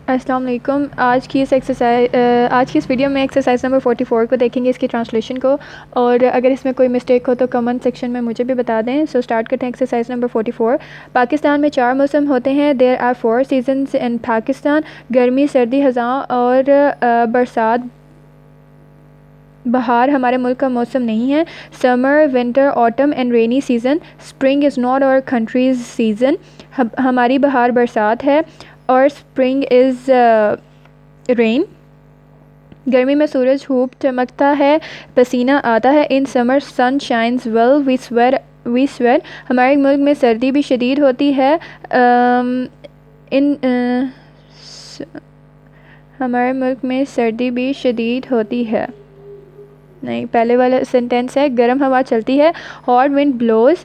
السلام علیکم. آج کی اس ویڈیو میں ایکسرسائز نمبر 44 کو دیکھیں گے، اس کی ٹرانسلیشن کو، اور اگر اس میں کوئی مسٹیک ہو تو کمنٹ سیکشن میں مجھے بھی بتا دیں. سو سٹارٹ کرتے ہیں ایکسرسائز نمبر 44. پاکستان میں 4 موسم ہوتے ہیں. دیر آر 4 سیزنز ان پاکستان. گرمی، سردی، خزاں اور برسات. بہار ہمارے ملک کا موسم نہیں ہے. Summer, winter, autumn and rainy season. Spring is not our countries season. ہماری بہار برسات ہے اور اسپرنگ از رین. گرمی میں سورج خوب چمکتا ہے، پسینہ آتا ہے. ان سمر سن شائنز ویل وی سویٹ. ہمارے ملک میں سردی بھی شدید ہوتی ہے. ہمارے ملک میں سردی بھی شدید ہوتی ہے. نہیں، پہلے والا سینٹینس ہے گرم ہوا چلتی ہے. Hot wind blows.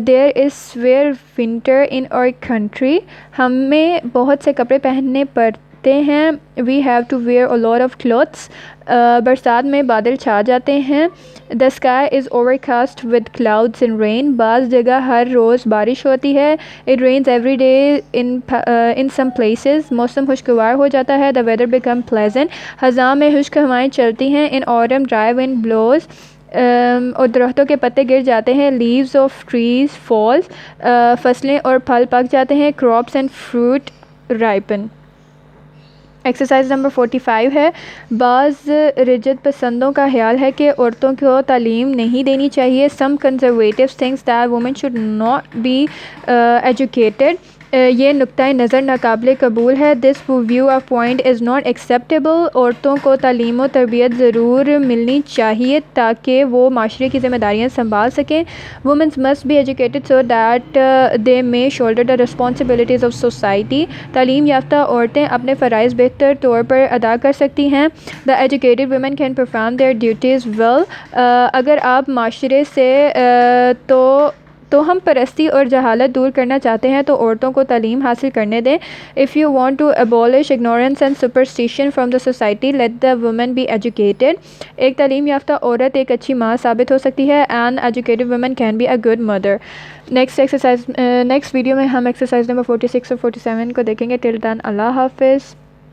There is severe winter in our country. ہمیں بہت سے کپڑے پہننے پڑتے ہیں. We have to wear a lot of clothes. برسات میں بادل چھا جاتے ہیں. The sky is overcast with clouds and rain. بعض جگہ ہر روز بارش ہوتی ہے. It rains every day in some places. موسم خوشگوار ہو جاتا ہے. The weather become pleasant. خزاں میں خشک ہوائیں چلتی ہیں. In autumn dry wind blows. اور درختوں کے پتے گر جاتے ہیں. Leaves of trees falls. فصلیں اور پھل پک جاتے ہیں. Crops and fruit ripen. Exercise number 45 ہے. بعض رجت پسندوں کا خیال ہے کہ عورتوں کو تعلیم نہیں دینی چاہیے. Some conservatives thinks that women should not be educated. یہ نقطۂ نظر ناقابل قبول ہے. This view of point is not acceptable. عورتوں کو تعلیم و تربیت ضرور ملنی چاہیے تاکہ وہ معاشرے کی ذمہ داریاں سنبھال سکیں. Womens must be educated so that they may shoulder the responsibilities of society. تعلیم یافتہ عورتیں اپنے فرائض بہتر طور پر ادا کر سکتی ہیں. The educated women can perform their duties well. اگر آپ معاشرے سے تو ہم پرستی اور جہالت دور کرنا چاہتے ہیں تو عورتوں کو تعلیم حاصل کرنے دیں. If you want to abolish ignorance and superstition from the society, let the women be educated. ایک تعلیم یافتہ عورت ایک اچھی ماں ثابت ہو سکتی ہے. An educated woman can be a good mother. Next video میں ہم ایکسرسائز نمبر 46 اور 47 کو دیکھیں گے. Till then, اللہ حافظ.